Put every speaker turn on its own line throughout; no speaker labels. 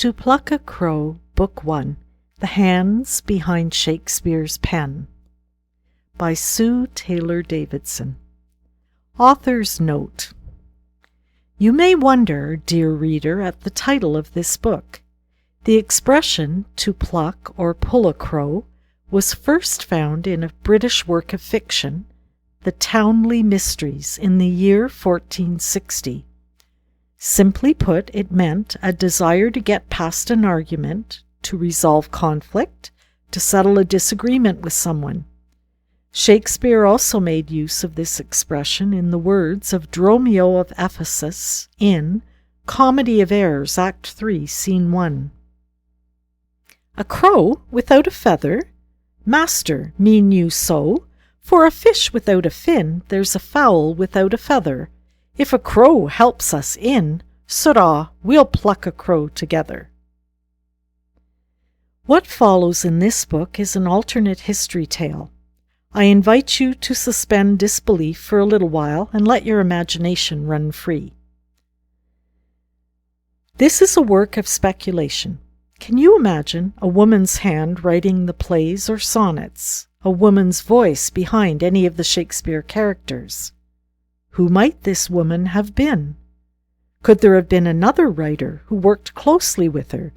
To Pluck a Crow, Book 1, The Hands Behind Shakespeare's Pen, by Sue Taylor-Davidson. Author's Note: You may wonder, dear reader, at the title of this book. The expression to pluck or pull a crow was first found in a British work of fiction, The Towneley Mysteries, in the year 1460. Simply put, it meant a desire to get past an argument, to resolve conflict, to settle a disagreement with someone. Shakespeare also made use of this expression in the words of Dromio of Ephesus in Comedy of Errors, Act 3, Scene 1. A crow without a feather? Master, mean you so? For a fish without a fin, there's a fowl without a feather. If a crow helps us in, sirrah, we'll pluck a crow together. What follows in this book is an alternate history tale. I invite you to suspend disbelief for a little while and let your imagination run free. This is a work of speculation. Can you imagine a woman's hand writing the plays or sonnets, a woman's voice behind any of the Shakespeare characters? Who might this woman have been? Could there have been another writer who worked closely with her?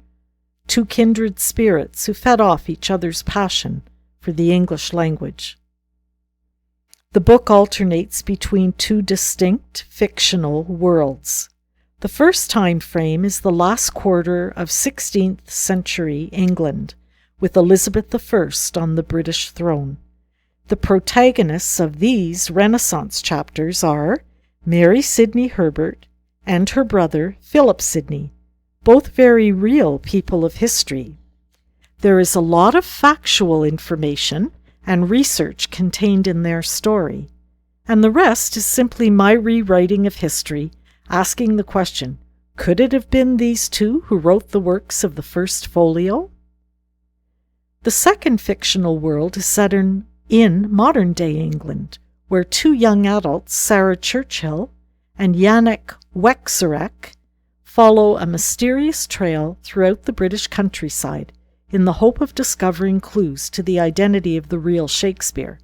Two kindred spirits who fed off each other's passion for the English language. The book alternates between two distinct fictional worlds. The first time frame is the last quarter of 16th century England, with Elizabeth I on the British throne. The protagonists of these Renaissance chapters are Mary Sidney Herbert and her brother Philip Sidney, both very real people of history. There is a lot of factual information and research contained in their story, and the rest is simply my rewriting of history, asking the question, could it have been these two who wrote the works of the first folio? The second fictional world is set in modern-day England, where two young adults, Sarah Churchill and Yannick Wexerek, follow a mysterious trail throughout the British countryside in the hope of discovering clues to the identity of the real Shakespeare.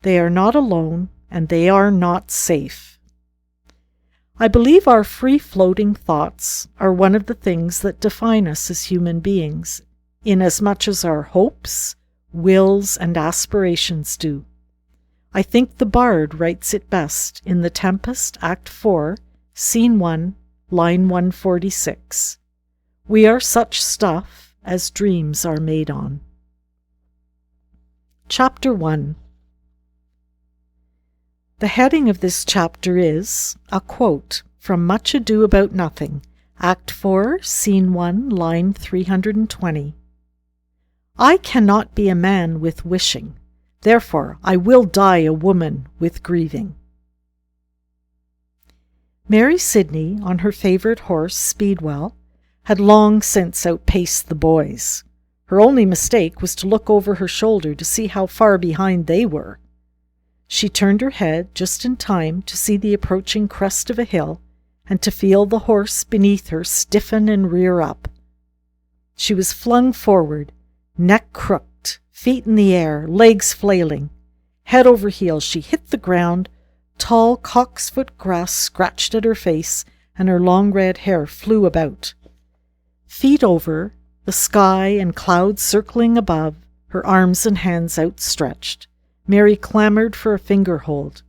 They are not alone, and they are not safe. I believe our free-floating thoughts are one of the things that define us as human beings, inasmuch as our hopes, wills, and aspirations do. I think the bard writes it best in The Tempest, Act 4, Scene 1, line 146. We are such stuff as dreams are made on. Chapter 1. The heading of this chapter is a quote from Much Ado About Nothing, Act 4, Scene 1, line 320. I cannot be a man with wishing, therefore I will die a woman with grieving. Mary Sidney, on her favourite horse, Speedwell, had long since outpaced the boys. Her only mistake was to look over her shoulder to see how far behind they were. She turned her head just in time to see the approaching crest of a hill and to feel the horse beneath her stiffen and rear up. She was flung forward, neck crooked, feet in the air, legs flailing. Head over heels, she hit the ground. Tall cocksfoot grass scratched at her face, and her long red hair flew about. Feet over, the sky and clouds circling above, her arms and hands outstretched, Mary clamoured for a finger-hold.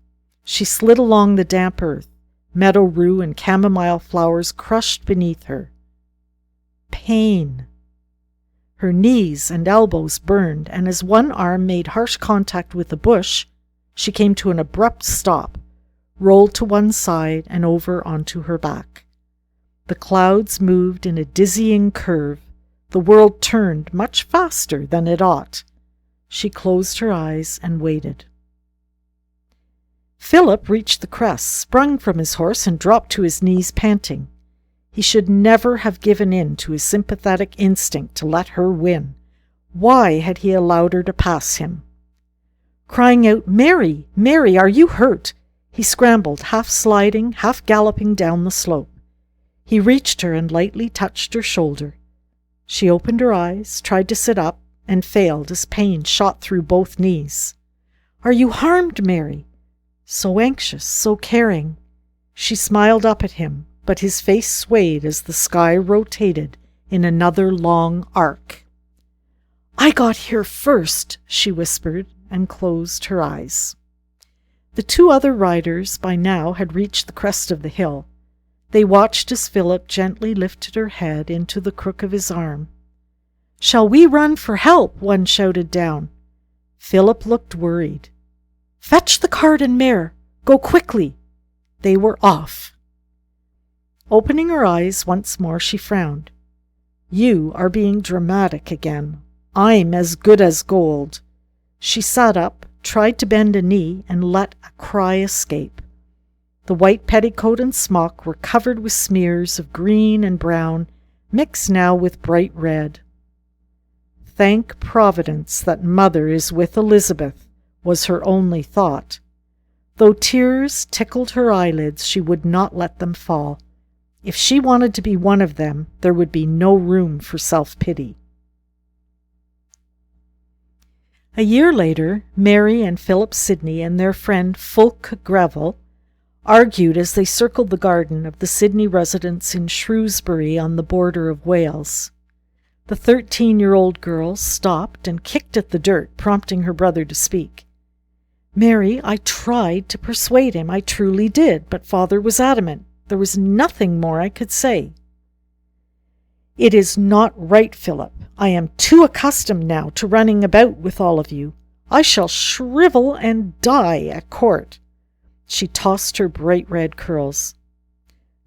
She slid along the damp earth, meadow rue and chamomile flowers crushed beneath her. Pain. Her knees and elbows burned, and as one arm made harsh contact with a bush, she came to an abrupt stop, rolled to one side and over onto her back. The clouds moved in a dizzying curve. The world turned much faster than it ought. She closed her eyes and waited. Philip reached the crest, sprung from his horse, and dropped to his knees panting. He should never have given in to his sympathetic instinct to let her win. Why had he allowed her to pass him? Crying out, "Mary, Mary, are you hurt?" he scrambled, half sliding, half galloping down the slope. He reached her and lightly touched her shoulder. She opened her eyes, tried to sit up, and failed as pain shot through both knees. "Are you harmed, Mary?" So anxious, so caring. She smiled up at him, but his face swayed as the sky rotated in another long arc. "I got here first," she whispered, and closed her eyes. The two other riders by now had reached the crest of the hill. They watched as Philip gently lifted her head into the crook of his arm. "Shall we run for help?" one shouted down. Philip looked worried. "Fetch the cart and mare. Go quickly." They were off. Opening her eyes once more, she frowned. "You are being dramatic again. I'm as good as gold." She sat up, tried to bend a knee, and let a cry escape. The white petticoat and smock were covered with smears of green and brown, mixed now with bright red. "Thank Providence that Mother is with Elizabeth," was her only thought. Though tears tickled her eyelids, she would not let them fall. If she wanted to be one of them, there would be no room for self-pity. A year later, Mary and Philip Sidney and their friend Fulk Greville argued as they circled the garden of the Sidney residence in Shrewsbury on the border of Wales. The 13-year-old girl stopped and kicked at the dirt, prompting her brother to speak. "Mary, I tried to persuade him, I truly did, but Father was adamant. There was nothing more I could say." "It is not right, Philip. I am too accustomed now to running about with all of you. I shall shrivel and die at court." She tossed her bright red curls.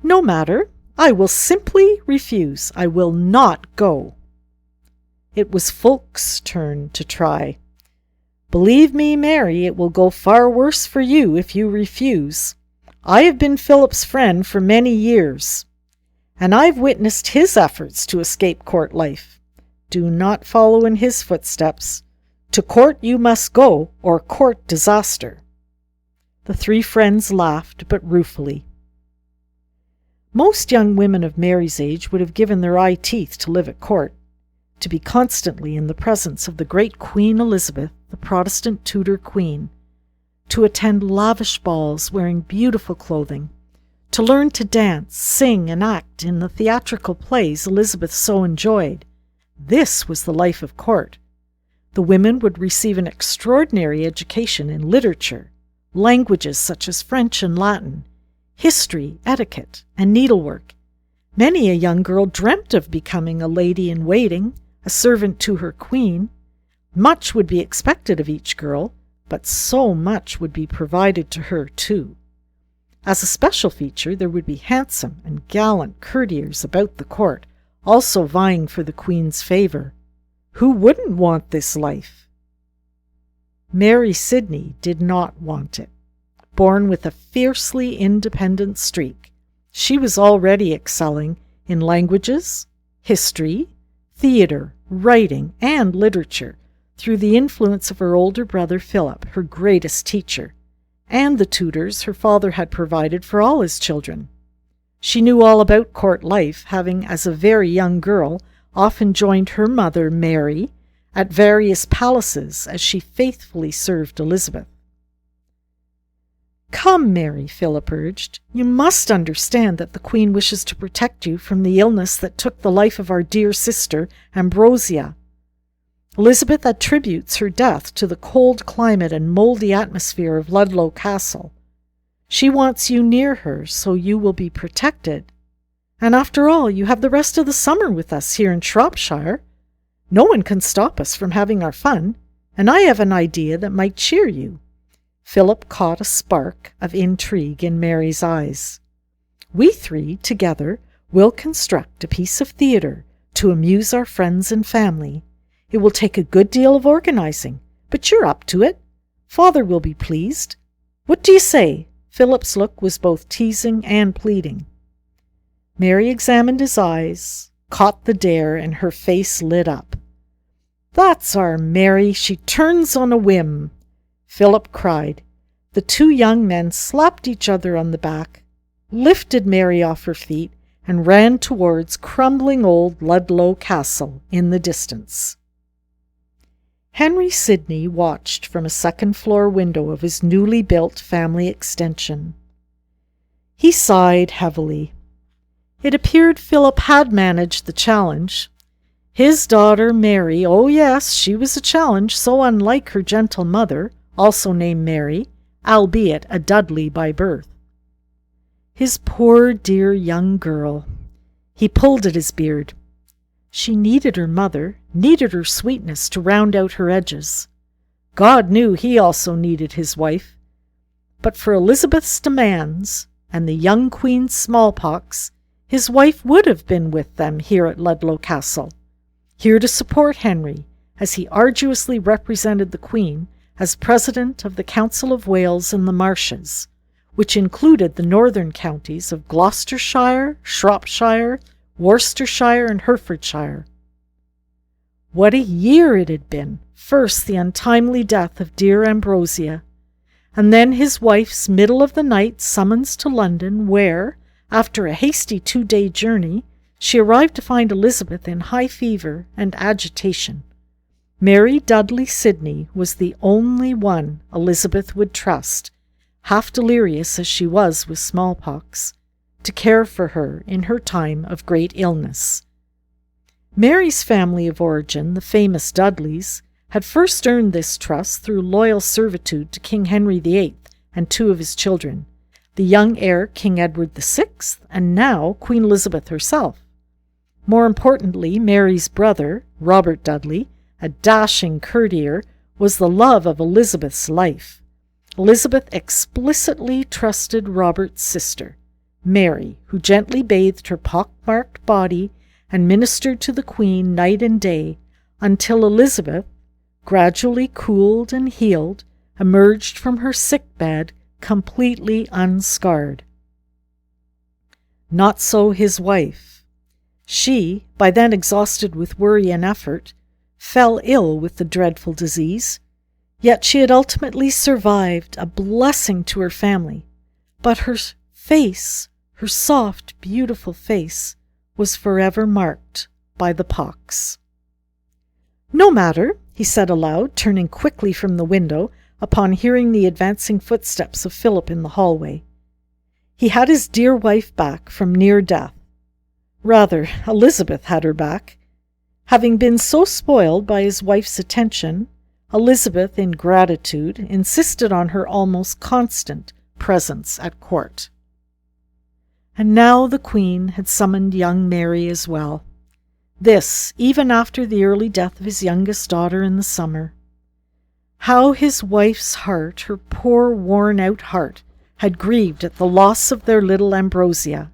"No matter. I will simply refuse. I will not go." It was Fulk's turn to try. "Believe me, Mary, it will go far worse for you if you refuse. I have been Philip's friend for many years, and I've witnessed his efforts to escape court life. Do not follow in his footsteps. To court you must go, or court disaster." The three friends laughed, but ruefully. Most young women of Mary's age would have given their eye teeth to live at court, to be constantly in the presence of the great Queen Elizabeth, the Protestant Tudor Queen, to attend lavish balls wearing beautiful clothing, to learn to dance, sing, and act in the theatrical plays Elizabeth so enjoyed. This was the life of court. The women would receive an extraordinary education in literature, languages such as French and Latin, history, etiquette, and needlework. Many a young girl dreamt of becoming a lady-in-waiting, a servant to her queen. Much would be expected of each girl, but so much would be provided to her too. As a special feature, there would be handsome and gallant courtiers about the court, also vying for the queen's favour. Who wouldn't want this life? Mary Sidney did not want it. Born with a fiercely independent streak, she was already excelling in languages, history, theatre, writing, and literature through the influence of her older brother Philip, her greatest teacher, and the tutors her father had provided for all his children. She knew all about court life, having, as a very young girl, often joined her mother, Mary, at various palaces as she faithfully served Elizabeth. "Come, Mary," Philip urged. "You must understand that the Queen wishes to protect you from the illness that took the life of our dear sister, Ambrosia. Elizabeth attributes her death to the cold climate and mouldy atmosphere of Ludlow Castle. She wants you near her so you will be protected. And after all, you have the rest of the summer with us here in Shropshire. No one can stop us from having our fun, and I have an idea that might cheer you." Philip caught a spark of intrigue in Mary's eyes. "We three, together, will construct a piece of theatre to amuse our friends and family. It will take a good deal of organizing, but you're up to it. Father will be pleased. What do you say?" Philip's look was both teasing and pleading. Mary examined his eyes, caught the dare, and her face lit up. "That's our Mary. She turns on a whim," Philip cried. The two young men slapped each other on the back, lifted Mary off her feet, and ran towards crumbling old Ludlow Castle in the distance. Henry Sidney watched from a second-floor window of his newly built family extension. He sighed heavily. It appeared Philip had managed the challenge. His daughter Mary, oh yes, she was a challenge so unlike her gentle mother, also named Mary, albeit a Dudley by birth. His poor dear young girl. He pulled at his beard. She needed her mother, needed her sweetness to round out her edges. God knew he also needed his wife. But for Elizabeth's demands and the young queen's smallpox, his wife would have been with them here at Ludlow Castle, here to support Henry as he arduously represented the Queen as President of the Council of Wales and the Marches, which included the northern counties of Gloucestershire, Shropshire, Worcestershire, and Herefordshire. What a year it had been! First the untimely death of dear Ambrosia, and then his wife's middle-of-the-night summons to London, where, after a hasty 2-day journey, she arrived to find Elizabeth in high fever and agitation. Mary Dudley Sidney was the only one Elizabeth would trust, half delirious as she was with smallpox, to care for her in her time of great illness. Mary's family of origin, the famous Dudleys, had first earned this trust through loyal servitude to King Henry VIII and 2 of his children, the young heir King Edward VI, and now Queen Elizabeth herself. More importantly, Mary's brother, Robert Dudley, a dashing courtier, was the love of Elizabeth's life. Elizabeth explicitly trusted Robert's sister, Mary, who gently bathed her pock-marked body and ministered to the Queen night and day until Elizabeth, gradually cooled and healed, emerged from her sick-bed completely unscarred. Not so his wife. She, by then exhausted with worry and effort, fell ill with the dreadful disease, yet she had ultimately survived, a blessing to her family. But her face, her soft, beautiful face, was forever marked by the pox. "No matter," he said aloud, turning quickly from the window upon hearing the advancing footsteps of Philip in the hallway. He had his dear wife back from near death. Rather, Elizabeth had her back. Having been so spoiled by his wife's attention, Elizabeth, in gratitude, insisted on her almost constant presence at court. And now the Queen had summoned young Mary as well. This, even after the early death of his youngest daughter in the summer. How his wife's heart, her poor worn-out heart, had grieved at the loss of their little Ambrosia.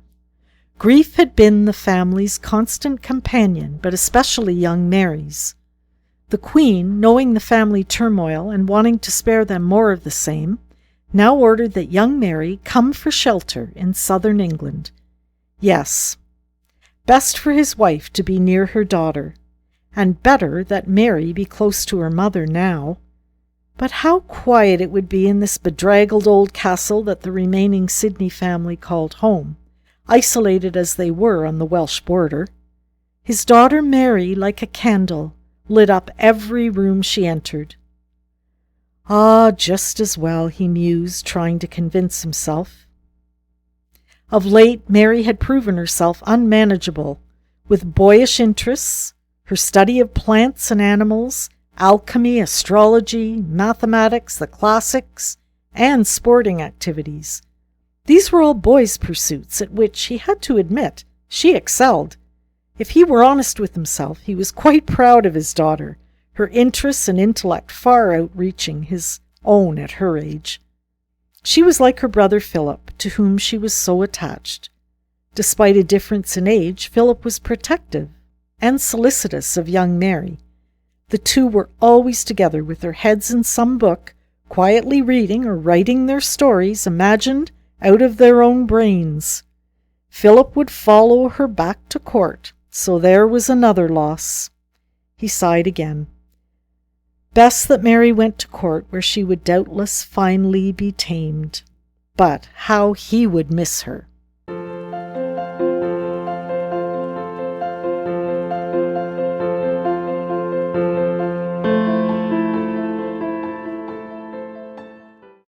Grief had been the family's constant companion, but especially young Mary's. The Queen, knowing the family turmoil and wanting to spare them more of the same, now ordered that young Mary come for shelter in southern England. Yes, best for his wife to be near her daughter, and better that Mary be close to her mother now. But how quiet it would be in this bedraggled old castle that the remaining Sidney family called home, isolated as they were on the Welsh border. His daughter Mary, like a candle, lit up every room she entered. Ah, just as well, he mused, trying to convince himself. Of late, Mary had proven herself unmanageable, with boyish interests, her study of plants and animals, alchemy, astrology, mathematics, the classics, and sporting activities. These were all boys' pursuits at which, he had to admit, she excelled. If he were honest with himself, he was quite proud of his daughter, her interests and intellect far outreaching his own at her age. She was like her brother Philip, to whom she was so attached. Despite a difference in age, Philip was protective and solicitous of young Mary. The two were always together with their heads in some book, quietly reading or writing their stories imagined out of their own brains. Philip would follow her back to court, so there was another loss. He sighed again. Best that Mary went to court, where she would doubtless finally be tamed. But how he would miss her!